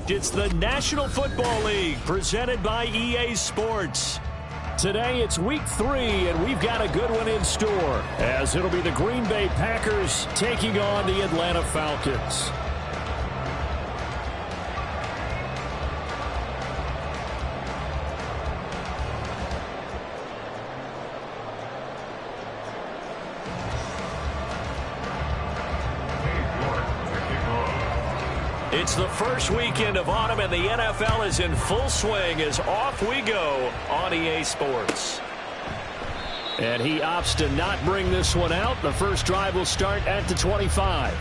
It's the National Football League presented by EA Sports. Today it's week 3, and we've got a good one in store, as it'll be the Green Bay Packers taking on the Atlanta Falcons. It's the first weekend of autumn, and the NFL is in full swing as off we go on EA Sports. And he opts to not bring this one out. The first drive will start at the 25.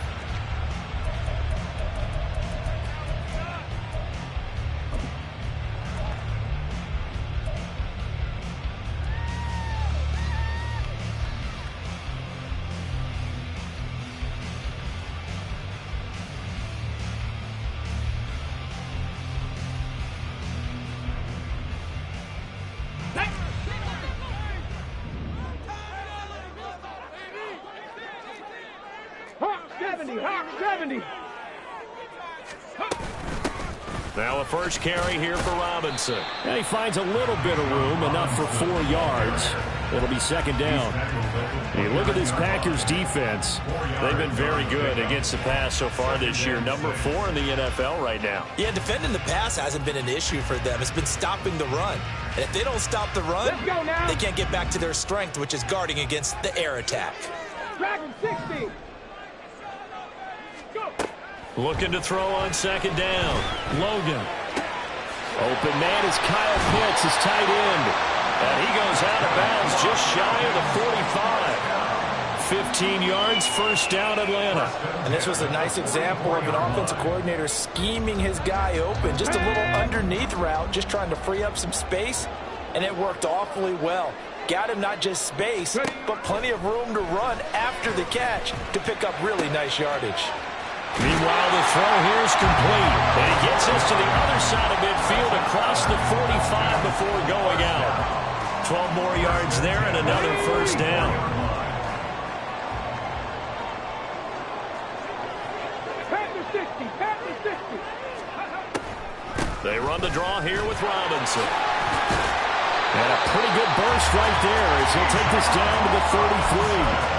Now a first carry here for Robinson. And he finds a little bit of room, enough for 4 yards. It'll be second down. Hey, look at this Packers defense. They've been very good against the pass so far this year. Number 4 in the NFL right now. Yeah, defending the pass hasn't been an issue for them. It's been stopping the run. And if they don't stop the run, they can't get back to their strength, which is guarding against the air attack. Dragon 60. Looking to throw on second down. Logan. Open man is Kyle Pitts, his tight end. And he goes out of bounds just shy of the 45. 15 yards, first down Atlanta. And this was a nice example of an offensive coordinator scheming his guy open. Just a little underneath route, just trying to free up some space. And it worked awfully well. Got him not just space, but plenty of room to run after the catch to pick up really nice yardage. Meanwhile, the throw here is complete. And he gets us to the other side of midfield across the 45 before going out. 12 more yards there and another first down. They run the draw here with Robinson. And a pretty good burst right there as he'll take this down to the 33.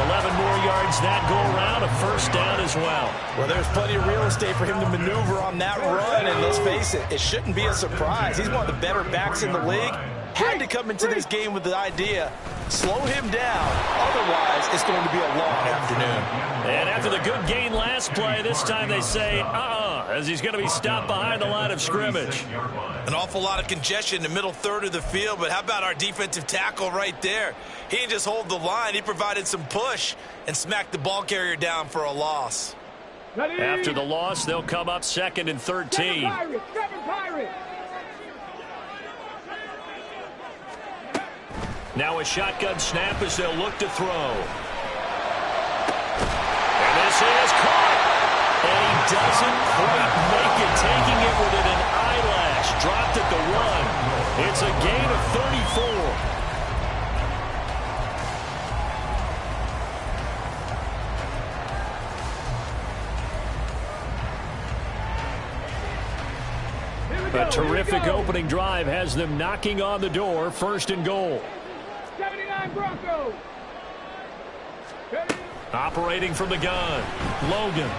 11 more yards that go around, a first down as well. Well, there's plenty of real estate for him to maneuver on that run, and let's face it, it shouldn't be a surprise. He's one of the better backs in the league. Had to come into this game with the idea, slow him down, otherwise it's going to be a long afternoon. And after the good gain last play, this time they say, as he's going to be stopped behind the line of scrimmage. An awful lot of congestion in the middle third of the field, but how about our defensive tackle right there? He didn't just hold the line, he provided some push and smacked the ball carrier down for a loss. After the loss, they'll come up second and 13. Now a shotgun snap as they'll look to throw. And this is caught. And he doesn't quite make it, taking it within an eyelash. Dropped at the 1. It's a gain of 34. A terrific opening drive has them knocking on the door. First and goal. 79 Broncos. Operating from the gun. Logan.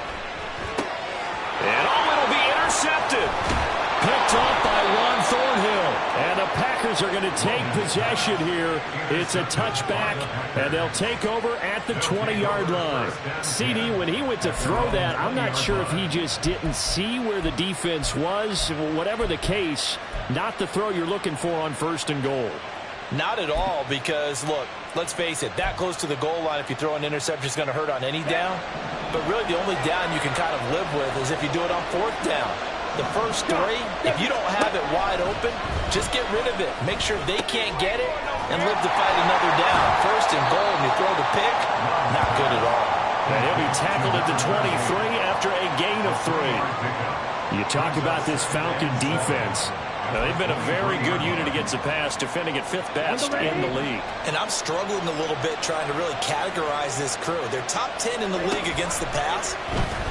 And it'll be intercepted. Picked off by Ron Thornhill. And the Packers are going to take possession here. It's a touchback, and they'll take over at the 20-yard line. CD, when he went to throw that, I'm not sure if he just didn't see where the defense was. Whatever the case, not the throw you're looking for on first and goal. Not at all, because, look, let's face it, that close to the goal line, if you throw an interception, is going to hurt on any down. But really, the only down you can kind of live with is if you do it on fourth down. The first 3, if you don't have it wide open, just get rid of it. Make sure they can't get it and live to fight another down. First and goal, and you throw the pick, not good at all. And he'll be tackled at the 23 after a gain of 3. You talk about this Falcon defense. Now, they've been a very good unit against the pass, defending at 5th best in the league. And I'm struggling a little bit trying to really categorize this crew. They're top 10 in the league against the pass,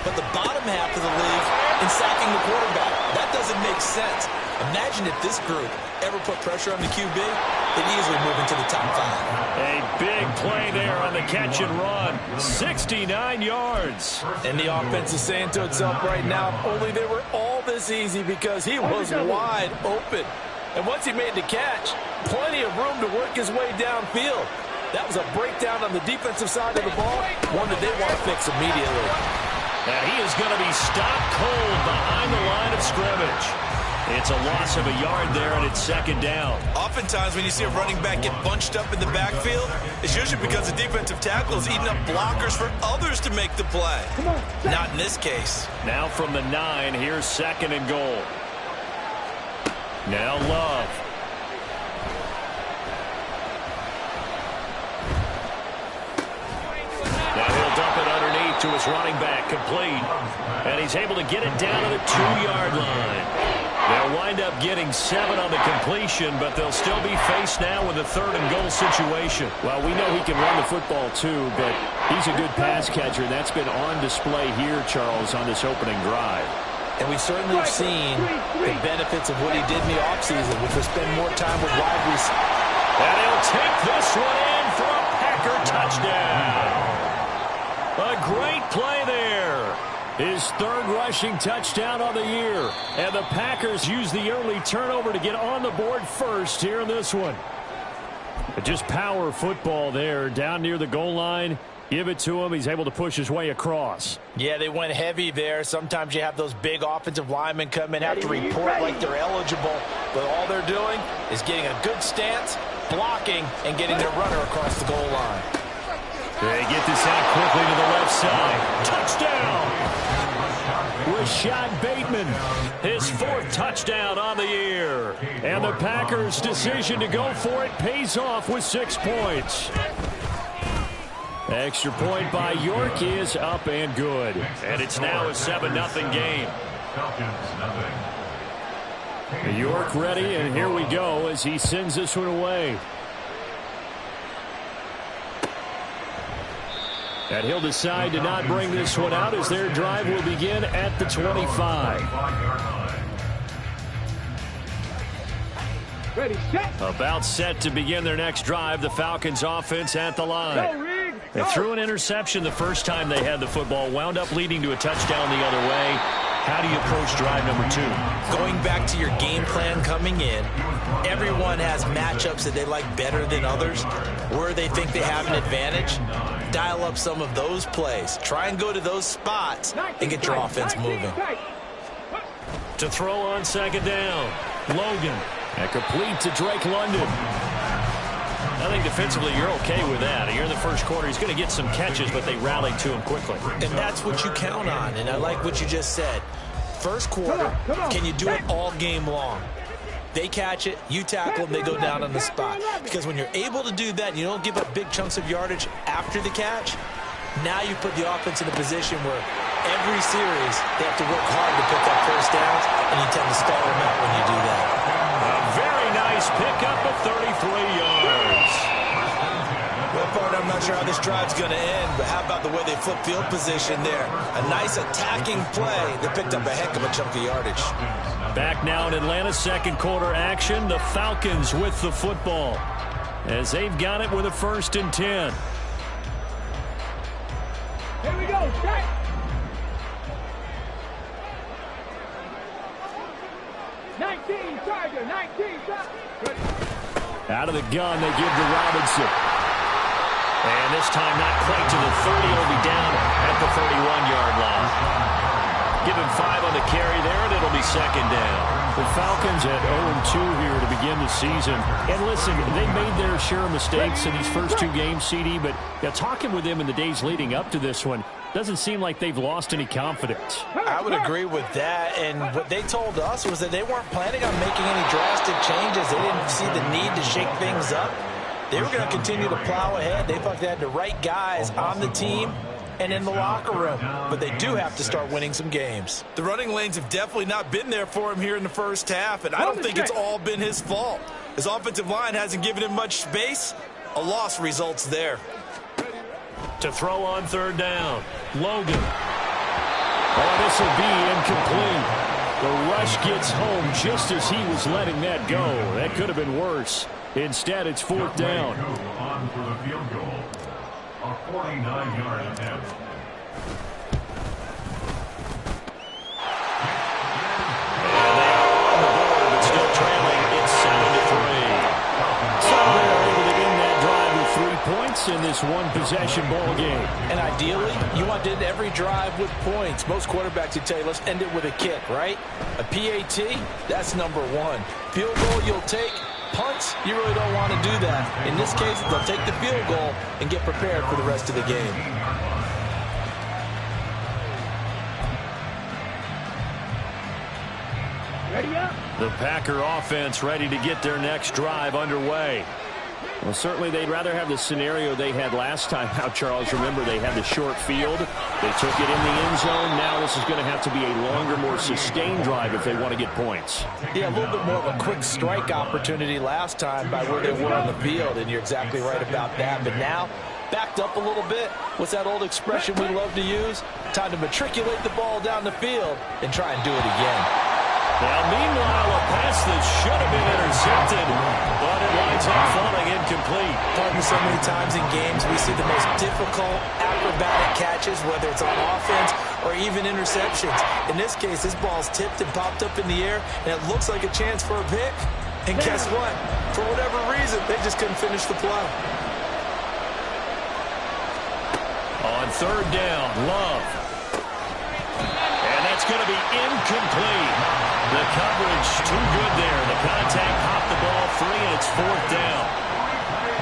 but the bottom half of the league in and sacking the quarterback. That doesn't make sense. Imagine if this group ever put pressure on the QB, they'd easily move into the top 5. A big play there on the catch and run. 69 yards. And the offense is saying to itself right now, if only they were all this easy, because he was wide open. And once he made the catch, plenty of room to work his way downfield. That was a breakdown on the defensive side of the ball, one that they want to fix immediately. Now he is going to be stopped cold behind the line of scrimmage. It's a loss of a yard there, and it's second down. Oftentimes when you see a running back get bunched up in the backfield, it's usually because the defensive tackle is eating up blockers for others to make the play. Not in this case. Now from the 9, here's second and goal. Now Love. Now he'll dump it underneath to his running back, complete. And he's able to get it down to the 2-yard line. They'll wind up getting 7 on the completion, but they'll still be faced now with a 3rd and goal situation. Well, we know he can run the football too, but he's a good pass catcher. That's been on display here, Charles, on this opening drive. And we certainly have seen the benefits of what he did in the offseason, which was spend more time with wide receivers. And he'll take this one in for a Packer touchdown. A great play there. His 3rd rushing touchdown on the year. And the Packers use the early turnover to get on the board first here in this one. But just power football there down near the goal line. Give it to him. He's able to push his way across. Yeah, they went heavy there. Sometimes you have those big offensive linemen come in, have to report like they're eligible. But all they're doing is getting a good stance, blocking, and getting their runner across the goal line. They get this out quickly to the left side. Touchdown! Rashad Bateman, his 4th touchdown on the year. And the Packers' decision to go for it pays off with 6 points. Extra point by York is up and good. And it's now a 7-0 game. York ready, and here we go as he sends this one away. And he'll decide to not bring this one out as their drive will begin at the 25. Ready, set. About set to begin their next drive, the Falcons offense at the line. They threw an interception the first time they had the football, wound up leading to a touchdown the other way. How do you approach drive number 2? Going back to your game plan coming in, everyone has matchups that they like better than others, where they think they have an advantage. Dial up some of those plays. Try and go to those spots and get your offense moving. To throw on second down, Logan. And complete to Drake London. I think defensively you're okay with that. Here in the first quarter, he's going to get some catches, but they rallied to him quickly. And that's what you count on, and I like what you just said. First quarter, can you do it all game long? They catch it, you tackle them, they go down on the spot. Because when you're able to do that, and you don't give up big chunks of yardage after the catch, now you put the offense in a position where every series they have to work hard to pick up first downs, and you tend to stall them out when you do that. A very nice pickup of 33 yards. Well, part I'm not sure how this drive's going to end, but how about the way they flip field position there? A nice attacking play that picked up a heck of a chunk of yardage. Back now in Atlanta, second quarter action. The Falcons with the football as they've got it with a 1st and 10. Here we go, set. Charger, 19, shot. Out of the gun, they give to Robinson. And this time not quite to the 30. It'll be down at the 31-yard line. Give him 5 on the carry there, and it'll be second down. The Falcons at 0-2 here to begin the season. And listen, they made their share of mistakes in these first 2 games, CD, but talking with them in the days leading up to this one, doesn't seem like they've lost any confidence. I would agree with that, and what they told us was that they weren't planning on making any drastic changes. They didn't see the need to shake things up. They were going to continue to plow ahead. They thought they had the right guys on the team and in the locker room, but they do have to start winning some games. The running lanes have definitely not been there for him here in the first half, and I don't think it's all been his fault. His offensive line hasn't given him much space. A loss results there. To throw on third down, Logan. Oh, this will be incomplete. The rush gets home just as he was letting that go. That could have been worse. Instead, it's fourth down. On for the field goal. A 49-yard attempt. And they are on the board, but still trailing. It's 7-3. So they are able to end that drive with 3 points in this one-possession ball game. And ideally, you want to end every drive with points. Most quarterbacks would tell you, let's end it with a kick, right? A PAT, that's number one. Field goal you'll take. Punts, you really don't want to do that. In this case, they'll take the field goal and get prepared for the rest of the game. Ready up. The Packer offense ready to get their next drive underway. Well, certainly they'd rather have the scenario they had last time out, Charles. Remember, they had the short field. They took it in the end zone. Now this is going to have to be a longer, more sustained drive if they want to get points. Yeah, a little bit more of a quick strike opportunity last time by where they were on the field, and you're exactly right about that. But now, backed up a little bit. What's that old expression we love to use? Time to matriculate the ball down the field and try and do it again. Now, meanwhile, a pass that should have been intercepted, but it winds up falling incomplete. Pardon, so many times in games we see the most difficult acrobatic catches, whether it's on offense or even interceptions. In this case, this ball's tipped and popped up in the air, and it looks like a chance for a pick. And guess what? For whatever reason, they just couldn't finish the play. On third down, Love. And that's going to be incomplete. The coverage too good there. The contact popped the ball free, and it's fourth down.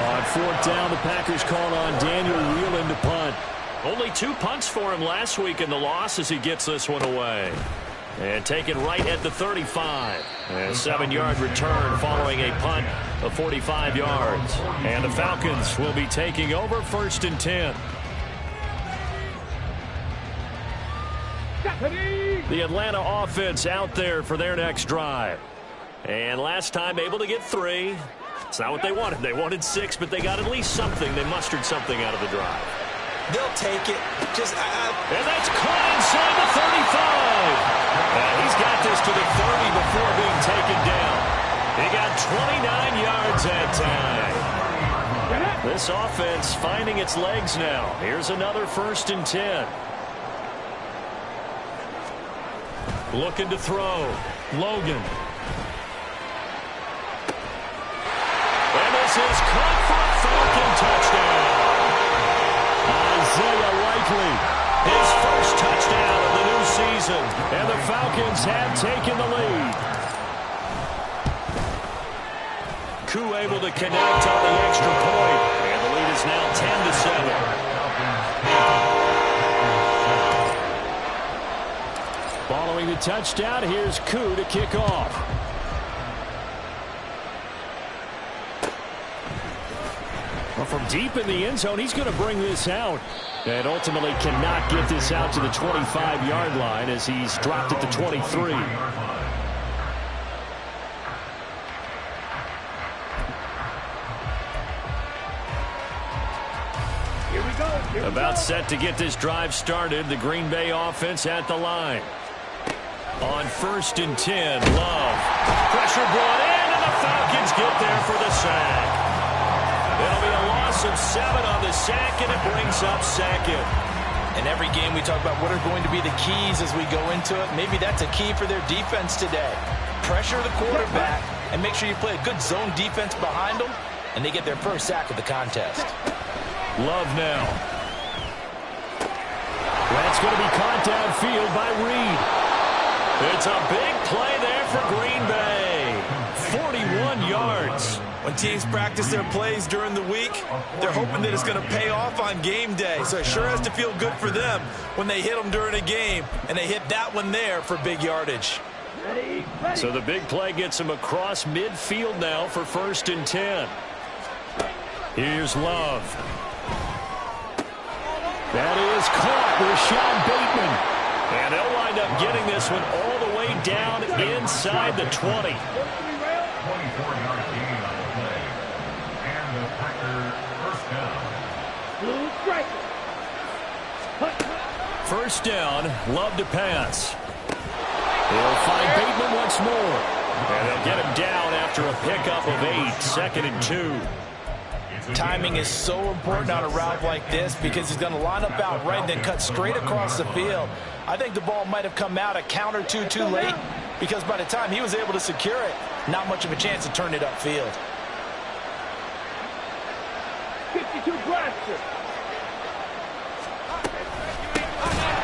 On fourth down, the Packers called on Daniel Whelan to punt. Only 2 punts for him last week in the loss as he gets this one away. And taken right at the 35. A 7-yard return following a punt of 45 yards. And the Falcons will be taking over first and 10. The Atlanta offense out there for their next drive. And last time able to get 3. It's not what they wanted. They wanted 6, but they got at least something. They mustered something out of the drive. They'll take it. And that's caught inside the 35. He's got this to the 30 before being taken down. He got 29 yards that time. This offense finding its legs now. Here's another first and 10. Looking to throw. Logan. And this is caught for a Falcon touchdown. Isaiah Likely, his first touchdown of the new season. And the Falcons have taken the lead. Koo able to connect on the extra point. And the lead is now 10-7. Following the touchdown, here's Koo to kick off. Well, from deep in the end zone, he's going to bring this out. And ultimately cannot get this out to the 25-yard line as he's dropped at the 23. Here we go. About set to get this drive started. The Green Bay offense at the line. On first and 10, Love. Pressure brought in, and the Falcons get there for the sack. It'll be a loss of 7 on the sack, and it brings up second. In every game we talk about what are going to be the keys as we go into it. Maybe that's a key for their defense today. Pressure the quarterback and make sure you play a good zone defense behind them, and they get their first sack of the contest. Love now. That's going to be caught downfield by Reed. It's a big play there for Green Bay. 41 yards. When teams practice their plays during the week, they're hoping that it's going to pay off on game day. So it sure has to feel good for them when they hit them during a game, and they hit that one there for big yardage. Ready. So the big play gets him across midfield now for first and 10. Here's Love. That is caught. Rashad Bateman. And they'll wind up getting this one all the way down inside the 20. 24-yard gain on the play. And the Packer first down. First down, Love to pass. He'll find Bateman once more. And they'll get him down after a pickup of 8, 2nd and 2. Timing is so important on a route like this because he's going to line up out right and then cut straight across the field. I think the ball might have come out a count or two too late because by the time he was able to secure it, not much of a chance to turn it upfield. 52 blaster.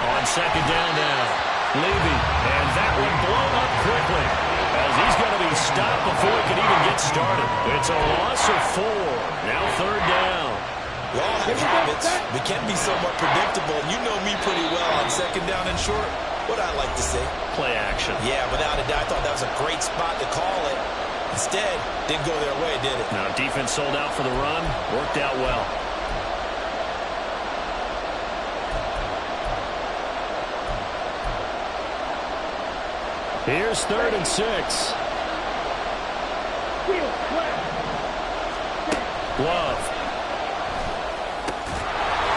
On 2nd down now, Levy, and that one blown up quickly as he's going to be stopped before he can even get started. It's a loss of 4. Now 3rd down. We all have habits. We can be somewhat predictable. You know me pretty well on 2nd down and short. What I like to say? Play action. Yeah, without a doubt, I thought that was a great spot to call it. Instead, didn't go their way, did it? Now defense sold out for the run. Worked out well. Here's 3rd and 6. Love.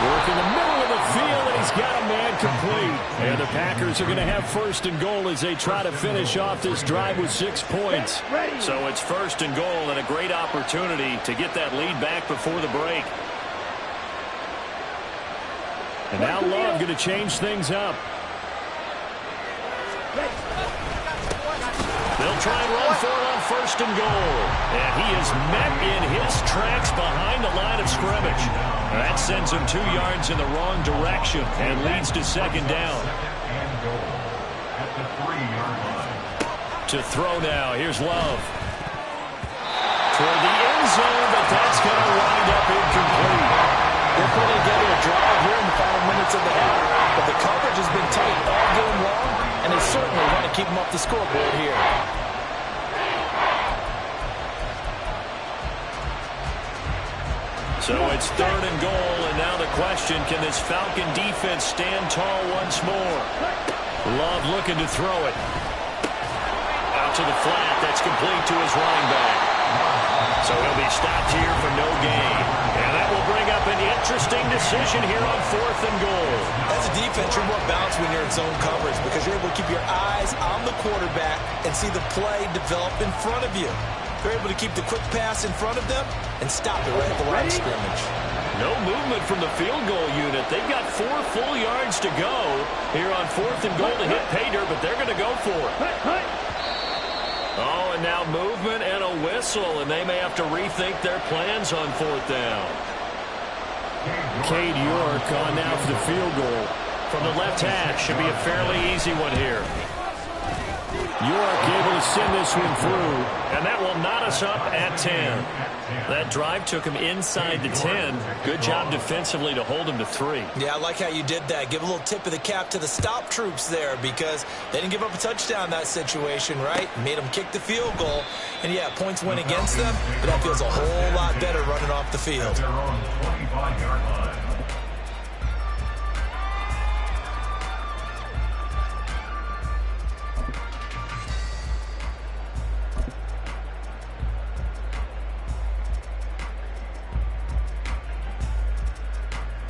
Work in the middle of the field, and he's got a man complete. And the Packers are going to have 1st and goal as they try to finish off this drive with 6 points. So it's 1st and goal and a great opportunity to get that lead back before the break. And now Love going to change things up. They'll try and run for it on 1st and goal. And he is met in his tracks behind the line of scrimmage. That sends him 2 yards in the wrong direction and leads to 2nd down. To throw now. Here's Love. Toward the end zone, but that's going to wind up incomplete. They're putting together a drive here in the final minutes of the half, but the coverage has been tight all game long, and they certainly want to keep them off the scoreboard here. So it's 3rd and goal, and now the question, can this Falcon defense stand tall once more? Love looking to throw it. Out to the flat, that's complete to his running back. So he'll be stopped here for no gain. And that will bring up an interesting decision here on 4th and goal. As a defense, you're more balanced when you're in zone coverage because you're able to keep your eyes on the quarterback and see the play develop in front of you. They're able to keep the quick pass in front of them and stop it right at the line of scrimmage. No movement from the field goal unit. They've got 4 full yards to go here on 4th and goal to hit pay dirt, but they're going to go for it. Oh, and now movement and a whistle, and they may have to rethink their plans on 4th down. Cade York on now for the field goal. From the left hash, should be a fairly easy one here. York able to send this one through, and that will knot us up at 10. That drive took him inside the 10. Good job defensively to hold him to 3. Yeah, I like how you did that. Give a little tip of the cap to the stop troops there because they didn't give up a touchdown in that situation, right? Made them kick the field goal. And, yeah, points went against them, but that feels a whole lot better running off the field. They're on 25-yard line.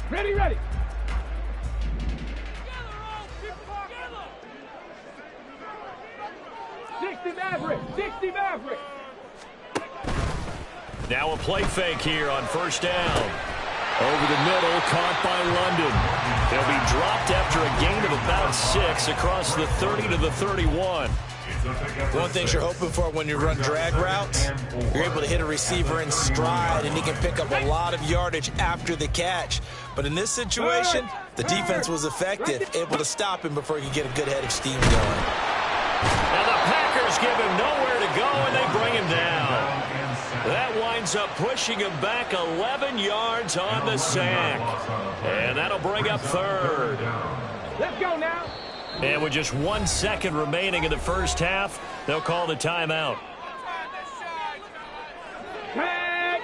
Ready, ready. 60 Maverick, 60 Maverick. Now a play fake here on 1st down. Over the middle, caught by London. They'll be dropped after a gain of about 6 across the 30 to the 31. One thing you're hoping for when you run drag routes, you're able to hit a receiver in stride, and he can pick up a lot of yardage after the catch. But in this situation, the defense was effective, able to stop him before he could get a good head of steam going. And the Packers give him nowhere to go, and they bring him down. That winds up pushing him back 11 yards on the sack. And that'll bring up 3rd. Let's go now. And with just 1 second remaining in the first half, they'll call the timeout. Tag.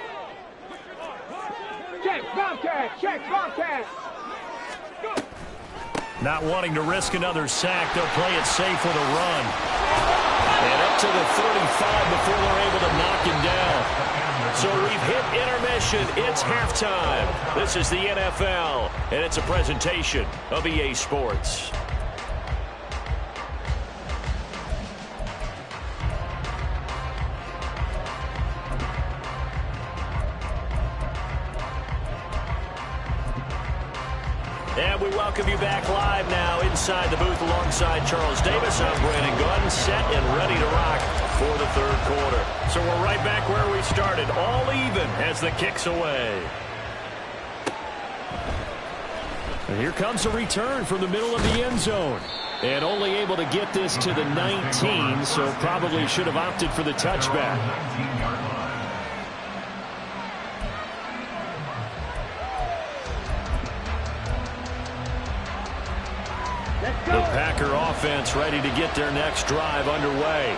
Check, Bobcat, check, Bobcat. Not wanting to risk another sack, they'll play it safe with a run. And up to the 35 before they're able to knock him down. So we've hit intermission. It's halftime. This is the NFL, and it's a presentation of EA Sports. And we welcome you back live now inside the booth alongside Charles Davis. I'm Brandon Gunn, set and ready to rock for the third quarter. So we're right back where we started, all even as the kick's away. And here comes a return from the middle of the end zone. And only able to get this to the 19, so probably should have opted for the touchback. The Packer offense ready to get their next drive underway.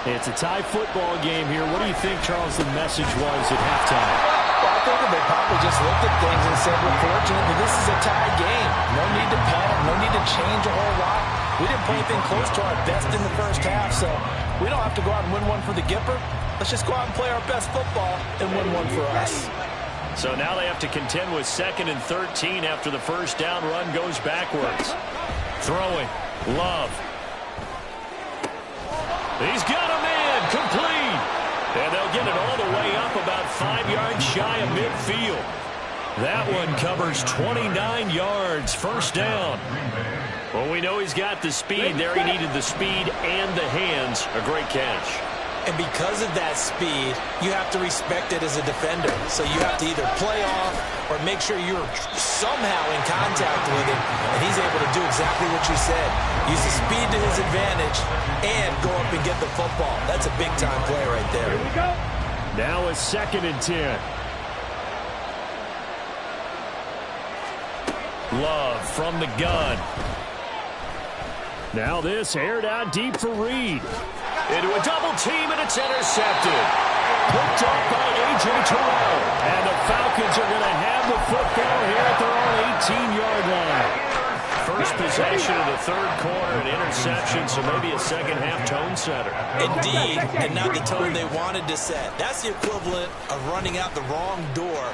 It's a tie football game here. What do you think, Charles, the message was at halftime? Well, I think they probably just looked at things and said, we're fortunate that this is a tie game. No need to panic. No need to change a whole lot. We didn't play anything close to our best in the first half, so we don't have to go out and win one for the Gipper. Let's just go out and play our best football and win one for us. So now they have to contend with 2nd and 13 after the first down run goes backwards. Throwing. Love. He's got a man. Complete. And they'll get it all the way up about 5 yards shy of midfield. That one covers 29 yards. First down. Well, we know he's got the speed there. He needed the speed and the hands. A great catch. And because of that speed, you have to respect it as a defender. So you have to either play off or make sure you're somehow in contact with him. And he's able to do exactly what you said. Use the speed to his advantage and go up and get the football. That's a big-time play right there. Here we go. Now a 2nd and 10. Love from the gun. Now this aired out deep for Reed. Into a double team, and it's intercepted. Picked up by A.J. Terrell. And the Falcons are going to have the football here at their own 18-yard line. First possession of the third quarter, an interception, so maybe a second-half tone setter. Indeed, and not the tone they wanted to set. That's the equivalent of running out the wrong door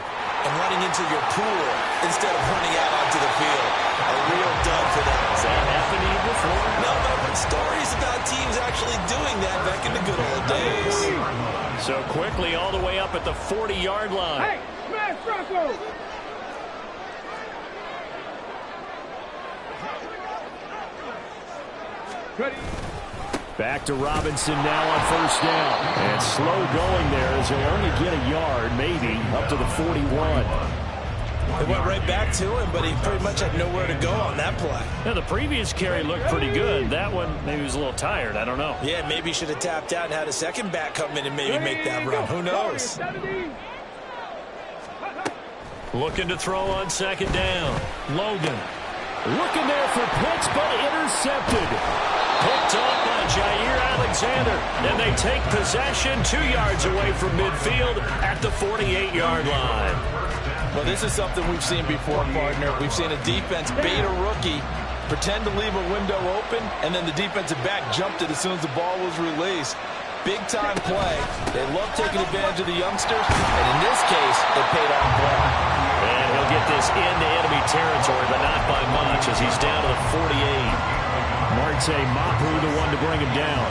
and running into your pool instead of running out onto the field. A real dud for them. Has that happened to you before? No, but I've heard stories about teams actually doing that back in the good old days. So quickly all the way up at the 40-yard line. Hey, smash Bronco. Ready. Back to Robinson now on first down. And slow going there as they only get a yard, maybe, up to the 41. They went right back to him, but he pretty much had nowhere to go on that play. Now, the previous carry looked pretty good. That one, maybe he was a little tired. I don't know. Yeah, maybe he should have tapped out and had a second back come in and maybe make that run. Who knows? Looking to throw on second down. Logan looking there for Pitts, but intercepted. Picked up by Jair Alexander. And they take possession 2 yards away from midfield at the 48-yard line. Well, this is something we've seen before, partner. We've seen a defense bait a rookie, pretend to leave a window open, and then the defensive back jumped it as soon as the ball was released. Big-time play. They love taking advantage of the youngsters, and in this case, it paid off well. And he'll get this into enemy territory, but not by much as he's down to the 48. Marte Mapu, the one to bring him down.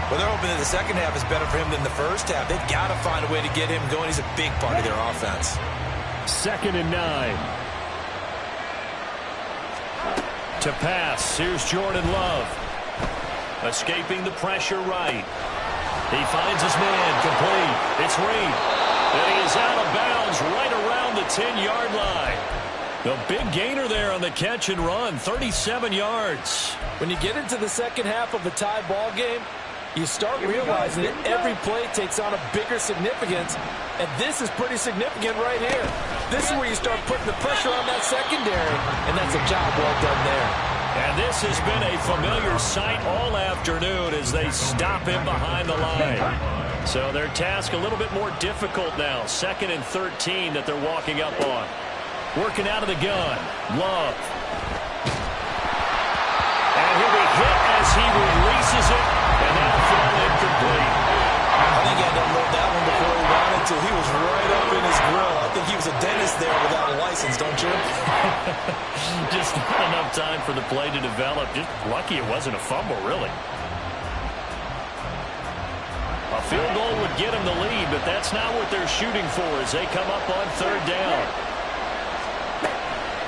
Well, they're hoping that the second half is better for him than the first half. They've got to find a way to get him going. He's a big part of their offense. 2nd and 9. To pass. Here's Jordan Love. Escaping the pressure right. He finds his man. Complete. It's Reed. And he is out of bounds right around the 10-yard line. The big gainer there on the catch and run. 37 yards. When you get into the second half of a tie ball game, you start realizing that every play takes on a bigger significance, and this is pretty significant right here. This is where you start putting the pressure on that secondary, and that's a job well done there. And this has been a familiar sight all afternoon as they stop him behind the line. So their task a little bit more difficult now. 2nd and 13 that they're walking up on. Working out of the gun. Love. And he'll be hit as he releases it. And that'll fall incomplete. I think he had to unload that one before he wanted until he was right up in his grill. I think he was a dentist there without a license, don't you? Just not enough time for the play to develop. Just lucky it wasn't a fumble, really. A field goal would get them the lead, but that's not what they're shooting for as they come up on third down.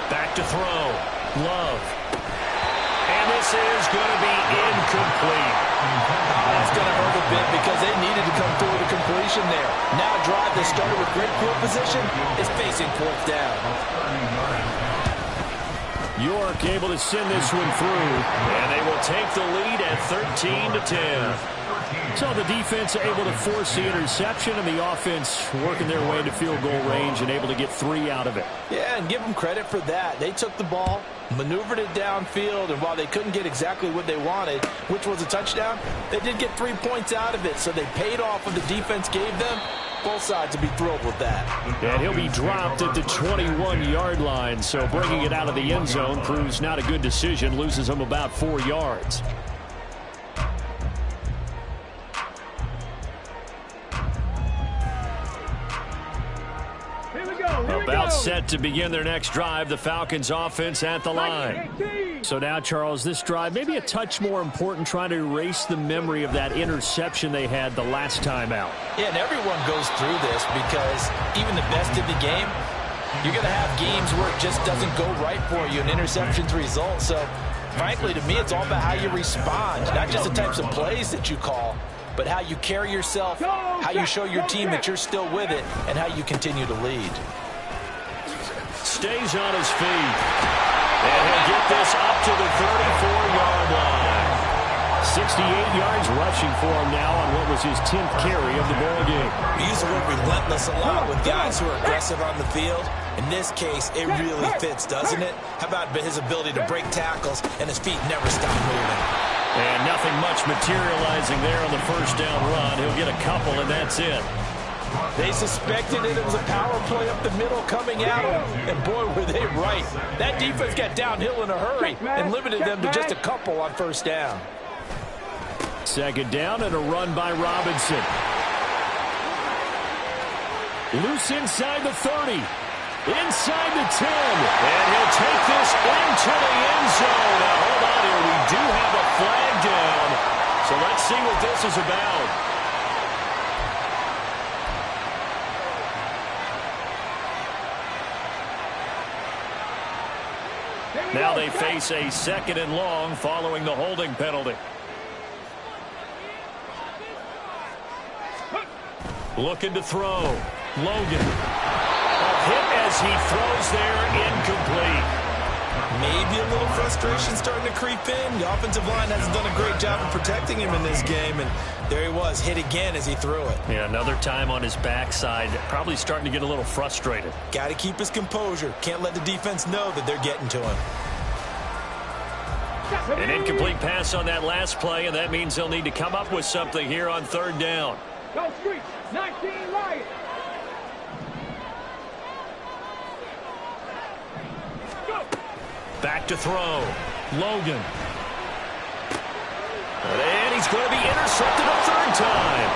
Back to throw. Love. And this is going to be incomplete. That's going to hurt a bit because they needed to come through with a completion there. Now a drive that started with great field position is facing fourth down. York able to send this one through, and they will take the lead at 13-10. So the defense able to force the interception, and the offense working their way to field goal range and able to get 3 out of it. Yeah, and give them credit for that. They took the ball, maneuvered it downfield, and while they couldn't get exactly what they wanted, which was a touchdown, they did get 3 points out of it, so they paid off what the defense gave them. Both sides will be thrilled with that. And he'll be dropped at the 21-yard line, so bringing it out of the end zone proves not a good decision, loses them about 4 yards. About set to begin their next drive, the Falcons offense at the line. So now, Charles, this drive maybe a touch more important, trying to erase the memory of that interception they had the last time out. Yeah, and everyone goes through this because even the best in the game, you're going to have games where it just doesn't go right for you, and interceptions result. So, frankly, to me, it's all about how you respond, not just the types of plays that you call, but how you carry yourself, how you show your team that you're still with it, and how you continue to lead. Stays on his feet. And he'll get this up to the 34-yard line. 68 yards rushing for him now on what was his 10th carry of the ball game. We use the word relentless a lot with guys who are aggressive on the field. In this case, it really fits, doesn't it? How about his ability to break tackles and his feet never stop moving? And nothing much materializing there on the first down run. He'll get a couple, and that's it. They suspected it was a power play up the middle coming out, and boy, were they right. That defense got downhill in a hurry and limited them to just a couple on first down. Second down and a run by Robinson. Loose inside the 30. Inside the 10. And he'll take this into the end zone. Now, hold on here. We do have a flag down. So let's see what this is about. Now they face a 2nd and long following the holding penalty. Looking to throw. Logan. A hit as he throws there, incomplete. Maybe a little frustration starting to creep in. The offensive line hasn't done a great job of protecting him in this game, and there he was, hit again as he threw it. Yeah, another time on his backside, probably starting to get a little frustrated. Got to keep his composure. Can't let the defense know that they're getting to him. An incomplete pass on that last play, and that means they'll need to come up with something here on third down. Go Streets, 19 Lions. Back to throw. Logan. And he's going to be intercepted a third time.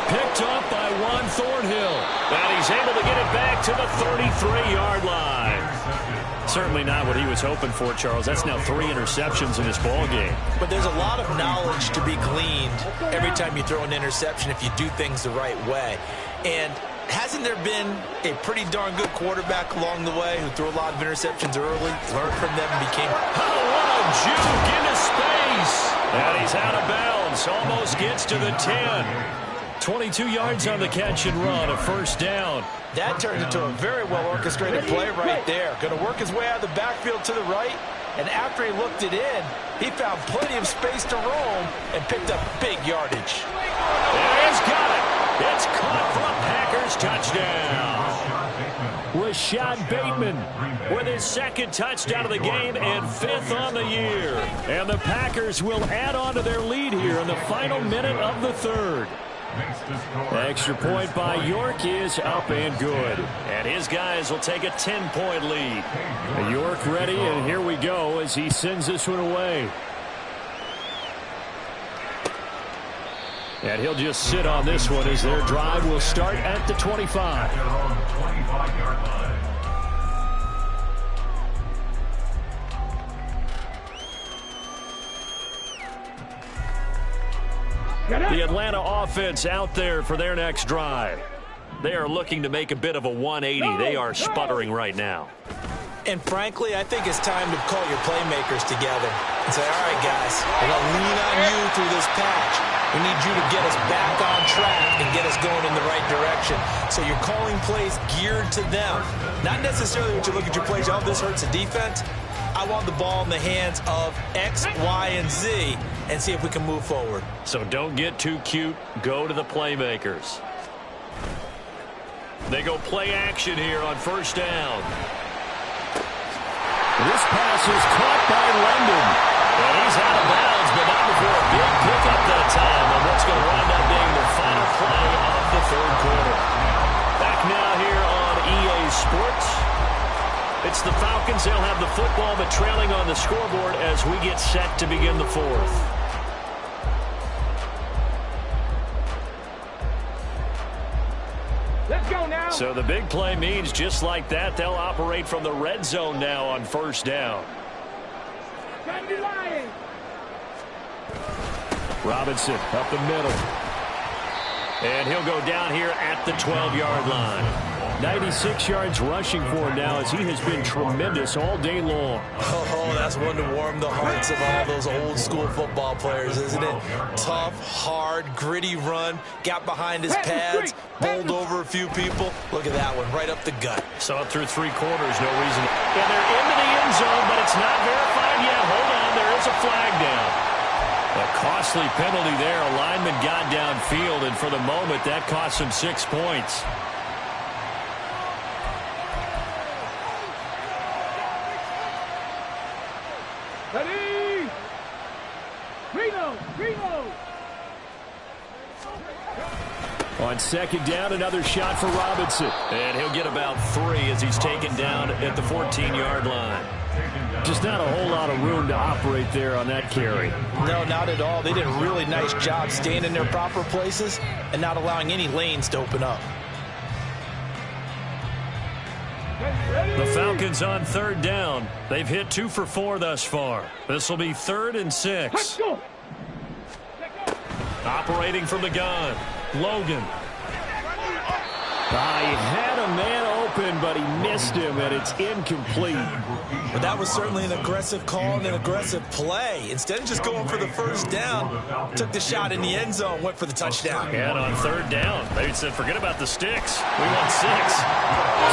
Picked up by Juan Thornhill. And he's able to get it back to the 33-yard line. Certainly not what he was hoping for, Charles. That's now 3 interceptions in this ball game. But there's a lot of knowledge to be gleaned every time you throw an interception if you do things the right way. And hasn't there been a pretty darn good quarterback along the way who threw a lot of interceptions early, learned from them, and became... Oh, what a juke into space. And he's out of bounds. Almost gets to the 10. 22 yards on the catch and run, a first down. That turned into a very well-orchestrated play right there. Going to work his way out of the backfield to the right, and after he looked it in, he found plenty of space to roam and picked up big yardage. And he's got it. It's caught for a Packers touchdown. Rashad Bateman with his 2nd touchdown of the game and 5th on the year. And the Packers will add on to their lead here in the final minute of the 3rd. Extra point by York is up and good. And his guys will take a 10-point lead. York ready, and here we go as he sends this one away. And he'll just sit on this one as their drive will start at the 25. They're on the 25-yard line. The Atlanta offense out there for their next drive. They are looking to make a bit of a 180. They are sputtering right now. And frankly, I think it's time to call your playmakers together and say, all right, guys, we're going to lean on you through this patch. We need you to get us back on track and get us going in the right direction. So you're calling plays geared to them. Not necessarily what you look at your plays, oh, this hurts the defense. I want the ball in the hands of X, Y, and Z and see if we can move forward. So don't get too cute. Go to the playmakers. They go play action here on first down. This pass is caught by London. And he's out of bounds, but not before a big pickup that time on what's going to wind up being the final play of the third quarter. Back now here on EA Sports. It's the Falcons. They'll have the football, but trailing on the scoreboard as we get set to begin the fourth. Let's go now. So the big play means just like that, they'll operate from the red zone now on first down. Time to lie. Robinson up the middle. And he'll go down here at the 12-yard line. 96 yards rushing for him now as he has been tremendous all day long. Oh, that's one to warm the hearts of all those old-school football players, isn't it? Tough, hard, gritty run, got behind his pads, bowled over a few people. Look at that one, right up the gut. Saw it through three quarters, no reason. And they're into the end zone, but it's not verified yet. Hold on, there is a flag down. A costly penalty there. A lineman got downfield, and for the moment, that cost him 6 points. Ready? Reload. On second down, another shot for Robinson. And he'll get about 3 as he's taken down at the 14-yard line. Just not a whole lot of room to operate there on that carry. No, not at all. They did a really nice job staying in their proper places and not allowing any lanes to open up. The Falcons on third down. They've hit 2 for 4 thus far. This will be 3rd and 6. Let's go. Operating from the gun. Logan. He had a man open, but he missed him, and it's incomplete. But that was certainly an aggressive call and an aggressive play. Instead of just going for the first down, took the shot in the end zone, went for the touchdown. And on third down, they said, forget about the sticks. We want 6.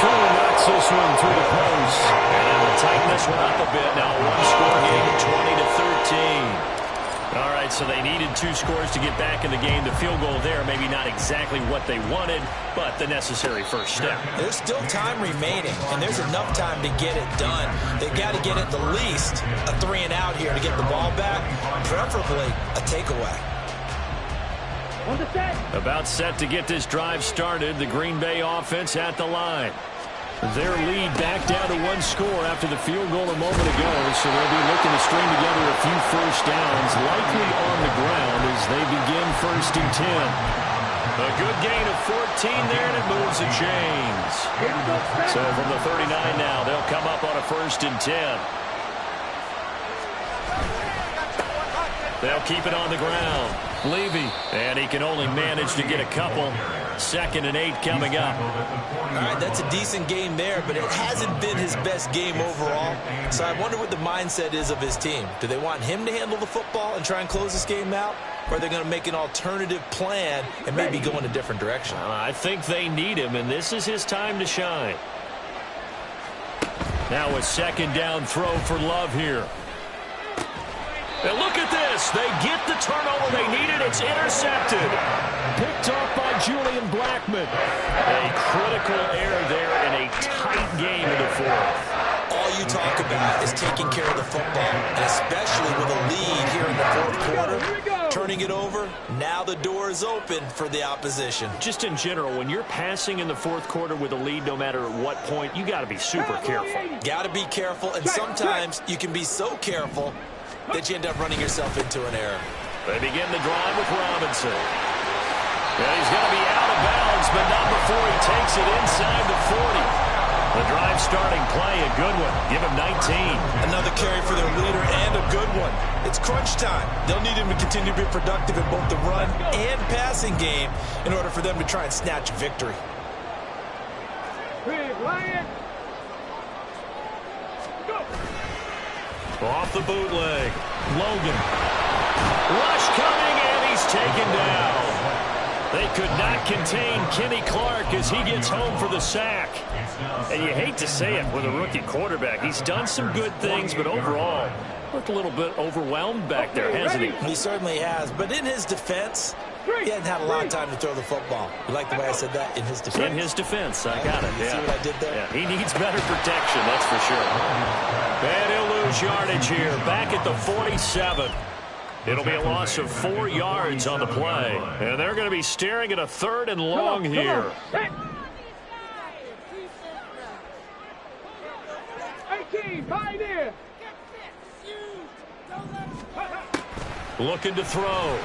Cooler knocks this one through the post. And we'll tighten this one up a bit now. One-score game, 20-13. All right, so they needed 2 scores to get back in the game. The field goal there, maybe not exactly what they wanted, but the necessary first step. There's still time remaining, and there's enough time to get it done. They've got to get at the least a 3-and-out here to get the ball back, preferably a takeaway. About set to get this drive started. The Green Bay offense at the line. Their lead back down to 1 score after the field goal a moment ago, so they'll be looking to string together a few first downs, likely on the ground as they begin 1st and 10. A good gain of 14 there, and it moves the chains. So from the 39 now, they'll come up on a 1st and 10. They'll keep it on the ground. Levy, and he can only manage to get a couple. 2nd and 8 coming up. All right, that's a decent game there, but it hasn't been his best game overall. So I wonder what the mindset is of his team. Do they want him to handle the football and try and close this game out? Or are they going to make an alternative plan and maybe go in a different direction? I think they need him, and this is his time to shine. Now a 2nd down throw for Love here. And look at this. They get the turnover they needed. It's intercepted. Picked off by Julian Blackmon. A critical error there in a tight game in the 4th. All you talk about is taking care of the football, and especially with a lead here in the 4th quarter. Turning it over, now the door is open for the opposition. Just in general, when you're passing in the 4th quarter with a lead, no matter at what point, you got to be super careful. Got to be careful, and sometimes you can be so careful that you end up running yourself into an error. They begin the drive with Robinson. And he's going to be out of bounds, but not before he takes it inside the 40. The drive starting play, a good one. Give him 19. Another carry for their leader and a good one. It's crunch time. They'll need him to continue to be productive in both the run and passing game in order for them to try and snatch victory. Big Lion. Go. Off the bootleg. Logan. Rush coming, and he's taken down. They could not contain Kenny Clark as he gets home for the sack. And you hate to say it with a rookie quarterback. He's done some good things, but overall, looked a little bit overwhelmed back there, hasn't he? He certainly has. But in his defense, he hadn't had a lot of time to throw the football. You like the way I said that? In his defense? In his defense. I got it. You see what I did there? Yeah, he needs better protection, that's for sure. And he'll lose yardage here. Back at the 47. It'll be a loss of 4 yards on the play. And they're going to be staring at a 3rd and long here. 18, find in. Looking to throw. Logan.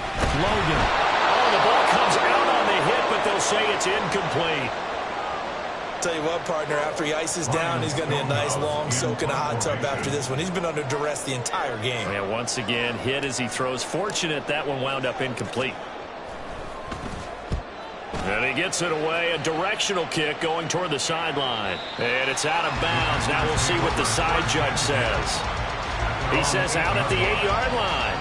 Oh, the ball comes out on the hit, but they'll say it's incomplete. Tell you what, partner, after he ices down, he's going to need a nice long soak in a hot tub after this one. He's been under duress the entire game. And once again, hit as he throws. Fortunate that one wound up incomplete. And he gets it away. A directional kick going toward the sideline. And it's out of bounds. Now we'll see what the side judge says. He says out at the 8-yard line.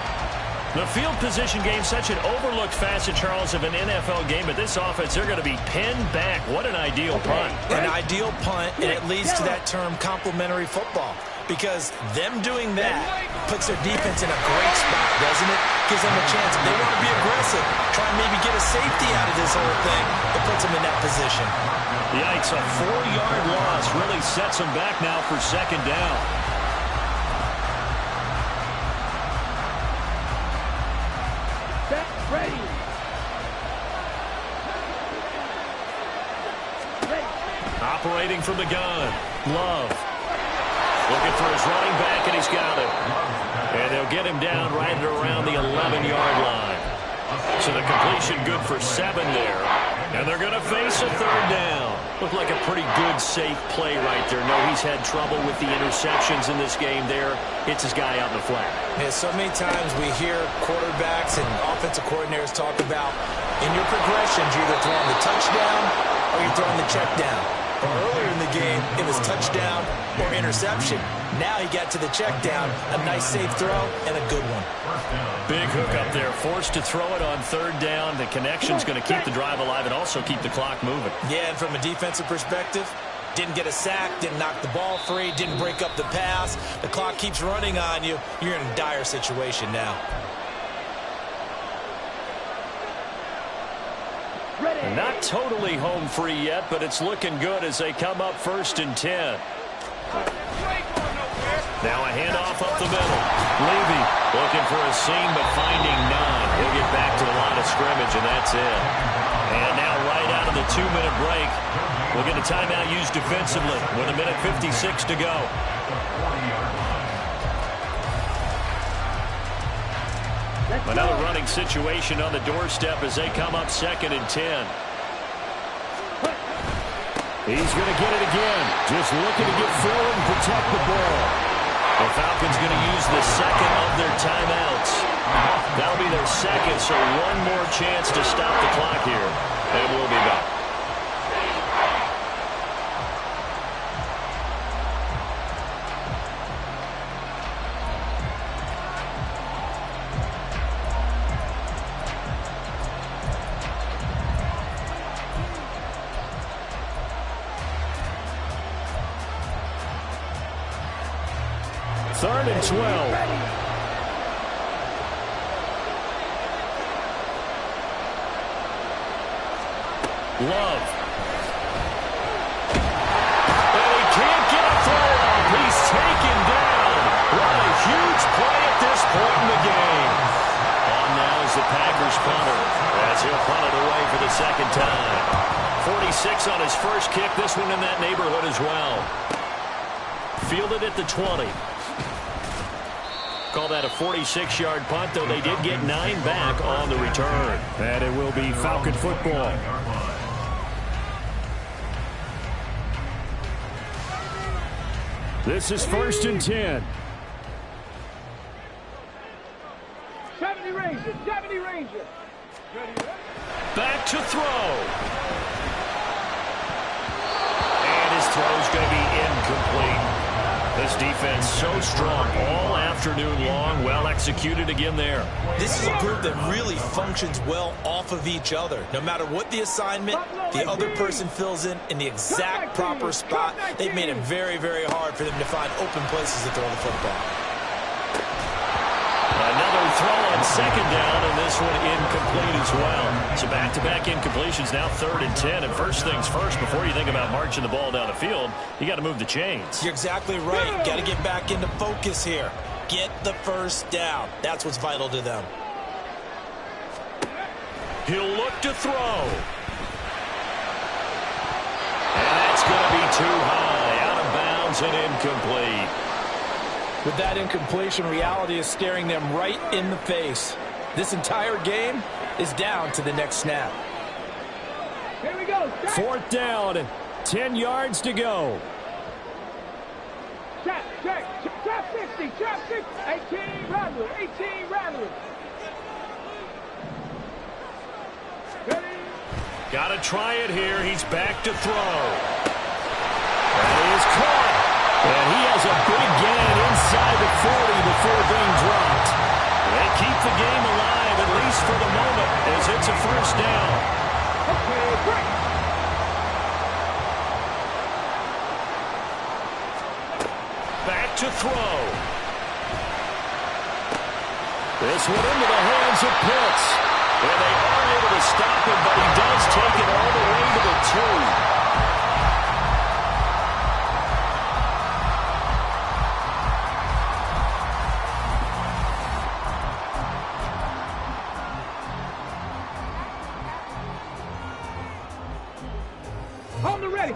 The field position game, such an overlooked facet, Charles, of an NFL game. But this offense, they're going to be pinned back. What an ideal punt. An ideal punt, and it leads to that term complementary football. Because them doing that puts their defense in a great spot, doesn't it? Gives them a chance. They want to be aggressive. Try and maybe get a safety out of this whole thing. It puts them in that position. Yikes, a 4-yard loss really sets them back now for 2nd down. Ready. Operating from the gun. Love. Looking for his running back, and he's got it. And they'll get him down right at around the 11-yard line. So the completion good for 7 there. And they're going to face a 3rd down. Looked like a pretty good, safe play right there. No, he's had trouble with the interceptions in this game there. Hits his guy out in the flat. Yeah, so many times we hear quarterbacks and offensive coordinators talk about in your progressions, you're either throwing the touchdown or you're throwing the check down. Or earlier in the game, it was touchdown or interception. Now he got to the check down, a nice safe throw, and a good one. Big hook up there, forced to throw it on 3rd down. The connection's going to keep the drive alive and also keep the clock moving. Yeah, and from a defensive perspective, didn't get a sack, didn't knock the ball free, didn't break up the pass. The clock keeps running on you. You're in a dire situation now. And not totally home free yet, but it's looking good as they come up 1st and 10. Now a handoff up the middle. Levy looking for a seam, but finding none. He'll get back to the line of scrimmage, and that's it. And now right out of the 2-minute break, we'll get a timeout used defensively with 1:56 to go. Another running situation on the doorstep as they come up 2nd and 10. He's going to get it again. Just looking to get forward and protect the ball. The Falcons going to use the 2nd of their timeouts. That'll be their 2nd, so one more chance to stop the clock here. And we'll be back. Third and 12. Love. And he can't get a throw off. He's taken down. What a huge play at this point in the game. On now is the Packers punter as he'll punt it away for the 2nd time. 46 on his first kick. This one in that neighborhood as well. Fielded at the 20. Call that a 46-yard punt, though they did get 9 back on the return. And it will be Falcon football. This is 1st and 10. 70 Ranger, 70 Ranger. Back to throw. And his throw's going to be incomplete. This defense so strong all afternoon long. Well executed again there. This is a group that really functions well off of each other. No matter what the assignment, the other person fills in the exact proper spot. They've made it very, very hard for them to find open places to throw the football. Another throw on 2nd down, and this one incomplete as well. So back-to-back incompletions, now 3rd and 10. And first things first, before you think about marching the ball down the field, you got to move the chains. You're exactly right. Got to get back into focus here. Get the first down. That's what's vital to them. He'll look to throw. And that's going to be too high, out of bounds and incomplete. With that incompletion, reality is staring them right in the face. This entire game is down to the next snap. Here we go. 4th down, 10 yards to go. Trap 50, trap 60. 18 rattlers, 18 rattlers. Ready? Got to try it here. He's back to throw. That is caught. And he has a big gain inside the 40 before being dropped. They keep the game alive, at least for the moment, as it's a 1st down. Okay, break. Back to throw. This one into the hands of Pitts. And they are able to stop him, but he does take it all the way to the 2.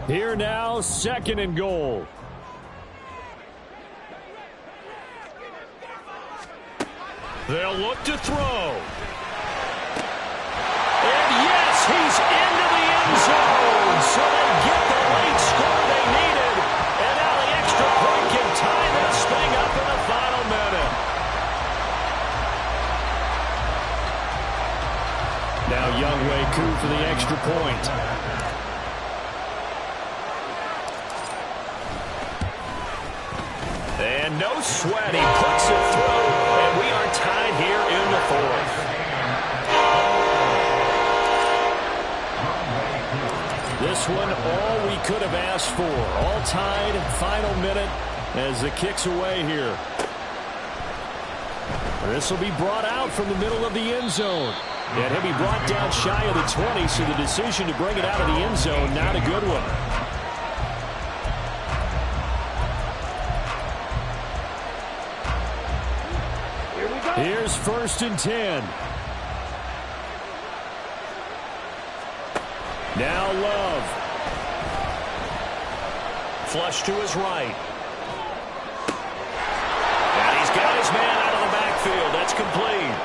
Here now, 2nd and goal. They'll look to throw. And yes, he's into the end zone. So they get the late score they needed. And now the extra point can tie this thing up in the final minute. Now Younghoe Koo for the extra point. And no sweat, he puts it through, and we are tied here in the 4th. This one, all we could have asked for. All tied, final minute, as the kick's away here. This will be brought out from the middle of the end zone. And he'll be brought down shy of the 20, so the decision to bring it out of the end zone, not a good one. Here's 1st and 10. Now Love. Flush to his right. And he's got his man out of the backfield. That's complete.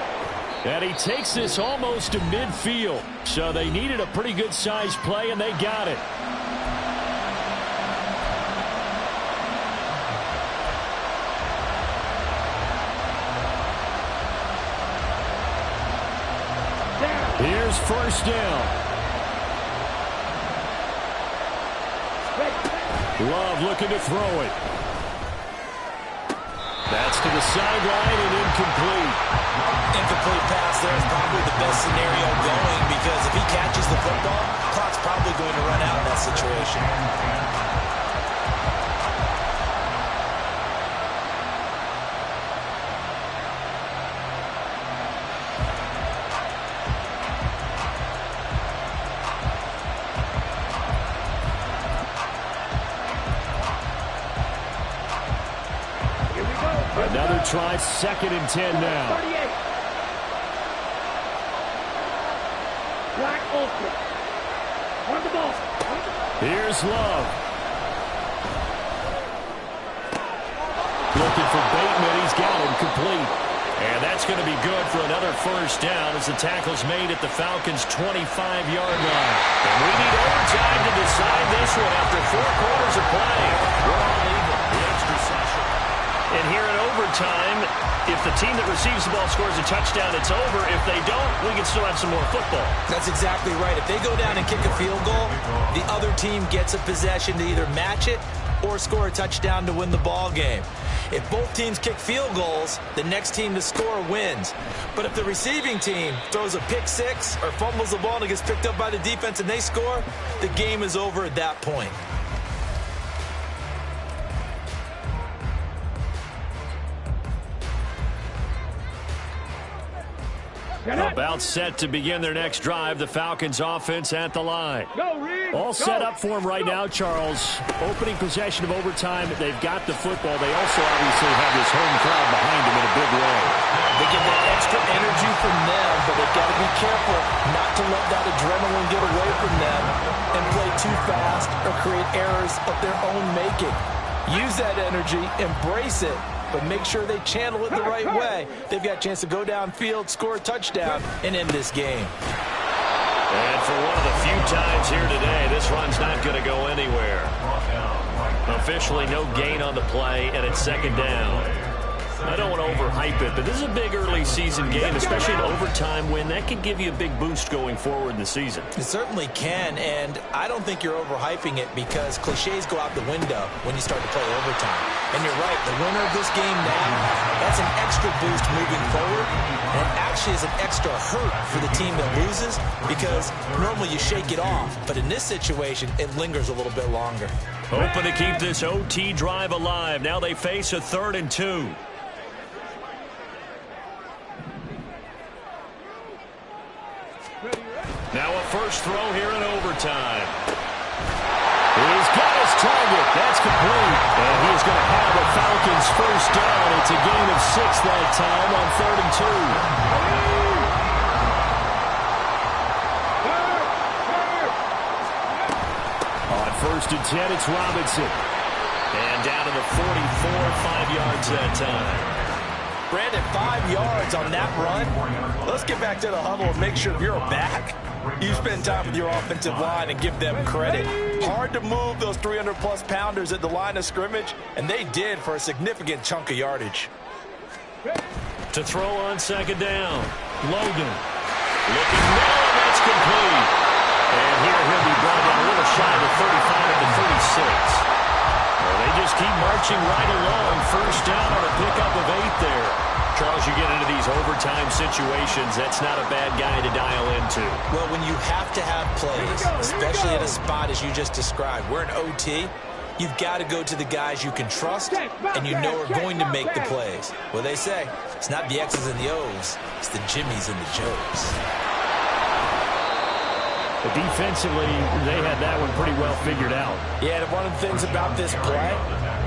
And he takes this almost to midfield. So they needed a pretty good-sized play, and they got it. Here's 1st down. Love looking to throw it. That's to the sideline and incomplete. Incomplete pass there is probably the best scenario going, because if he catches the football, clock's probably going to run out in that situation. Another try, 2nd and 10 now. 38. Black Ultra. On the ball. Here's Love. Looking for Bateman. He's got him complete. And that's going to be good for another first down as the tackle's made at the Falcons' 25-yard line. And we need overtime to decide this one after 4 quarters of play. We're all even. The extra session. And here in overtime, if the team that receives the ball scores a touchdown, it's over. If they don't, we can still have some more football. That's exactly right. If they go down and kick a field goal, the other team gets a possession to either match it or score a touchdown to win the ball game. If both teams kick field goals, the next team to score wins. But if the receiving team throws a pick six or fumbles the ball and it gets picked up by the defense and they score, the game is over at that point. About set to begin their next drive. The Falcons offense at the line. All set up for them right now, Charles. Opening possession of overtime. They've got the football. They also obviously have this home crowd behind them in a big way. They get that extra energy from them, but they've got to be careful not to let that adrenaline get away from them and play too fast or create errors of their own making. Use that energy, embrace it, but make sure they channel it the right way. They've got a chance to go downfield, score a touchdown, and end this game. And for one of the few times here today, this run's not going to go anywhere. Officially no gain on the play, and it's second down. I don't want to overhype it, but this is a big early season game, especially an overtime win. That can give you a big boost going forward in the season. It certainly can, and I don't think you're overhyping it because cliches go out the window when you start to play overtime. And you're right, the winner of this game now, that's an extra boost moving forward, and it actually is an extra hurt for the team that loses because normally you shake it off, but in this situation, it lingers a little bit longer. Hoping to keep this OT drive alive. Now they face a 3rd and 2. Now a first throw here in overtime. He's got his target. That's complete. And he's going to have a Falcons first down. It's a gain of 6 that time on 3rd and 2. On 1st and 10, it's Robinson. And down to the 44, 5 yards that time. Brandon, 5 yards on that run. Let's get back to the huddle and make sure you're back. You spend time with your offensive line and give them credit. Hard to move those 300-plus pounders at the line of scrimmage, and they did for a significant chunk of yardage. To throw on second down, Logan. Looking now, and that's complete. And here he'll be brought down a little shy of the 35 to 36. Well, they just keep marching right along. First down on a pickup of 8 there. Charles, you get into these overtime situations, that's not a bad guy to dial into. Well, when you have to have plays, especially at a spot as you just described, we're in OT, you've got to go to the guys you can trust and you know are going to make the plays. Well, they say, it's not the X's and the O's, it's the Jimmies and the Joes. But defensively, they had that one pretty well figured out. Yeah, and one of the things about this play,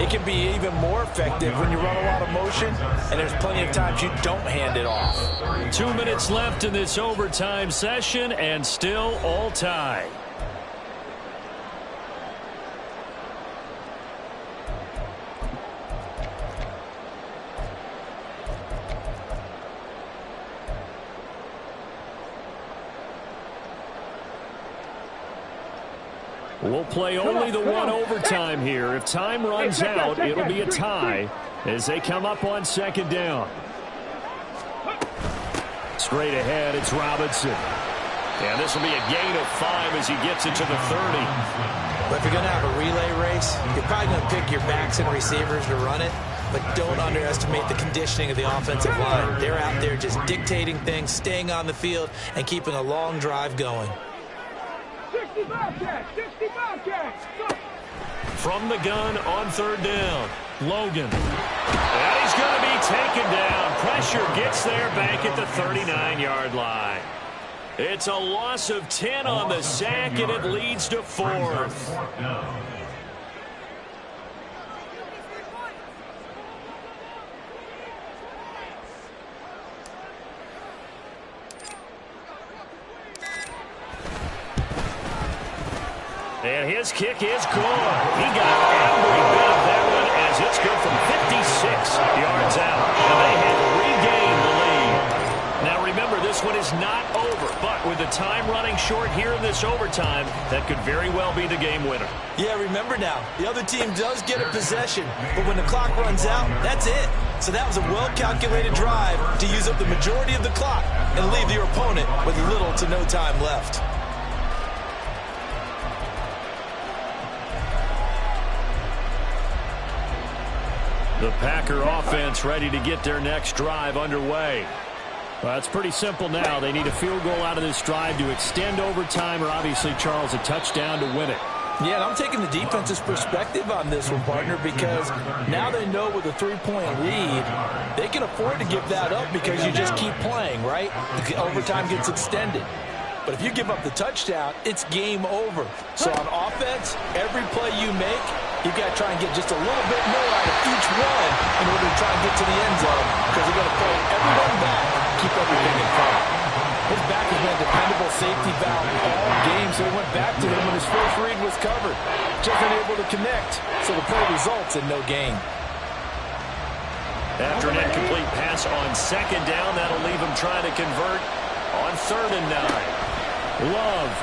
it can be even more effective when you run a lot of motion, and there's plenty of times you don't hand it off. 2 minutes left in this overtime session, and still all tied. We'll play only the one overtime here. If time runs out, it'll be a tie as they come up on second down. Straight ahead, it's Robinson. And this will be a gain of 5 as he gets it to the 30. But if you're going to have a relay race, you're probably going to pick your backs and receivers to run it. But don't underestimate the conditioning of the offensive line. They're out there just dictating things, staying on the field, and keeping a long drive going. 65 catch. From the gun on third down, Logan. And he's going to be taken down. Pressure gets there back at the 39-yard line. It's a loss of 10 on the sack, and it leads to 4th. And his kick is good. He got every bit of that one as it's good from 50 yards out, and they have regained the lead. Now remember, this one is not over, but with the time running short here in this overtime, that could very well be the game winner. Yeah, remember now, the other team does get a possession, but when the clock runs out, that's it. So that was a well-calculated drive to use up the majority of the clock and leave your opponent with little to no time left. The Packer offense ready to get their next drive underway. Well, it's pretty simple now. They need a field goal out of this drive to extend overtime or obviously, Charles, a touchdown to win it. Yeah, and I'm taking the defense's perspective on this one, partner, because now they know with a 3-point lead, they can afford to give that up because you just keep playing, right? The overtime gets extended. But if you give up the touchdown, it's game over. So on offense, every play you make, you've got to try and get just a little bit more out of each one in order to try and get to the end zone because they're going to play everyone back, keep everything in front. His back has been a dependable safety valve all game, so he went back to him when his first read was covered. Just unable to connect, so the play results in no gain. After an incomplete pass on second down, that'll leave him trying to convert on 3rd and 9. Love.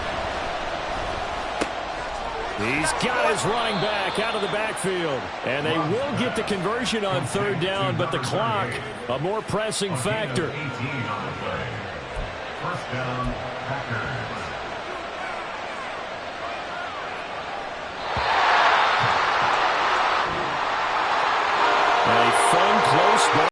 He's got his running back out of the backfield. And they will get the conversion on 3rd down, but the clock, a more pressing factor. 18 on the play. First down, Packers.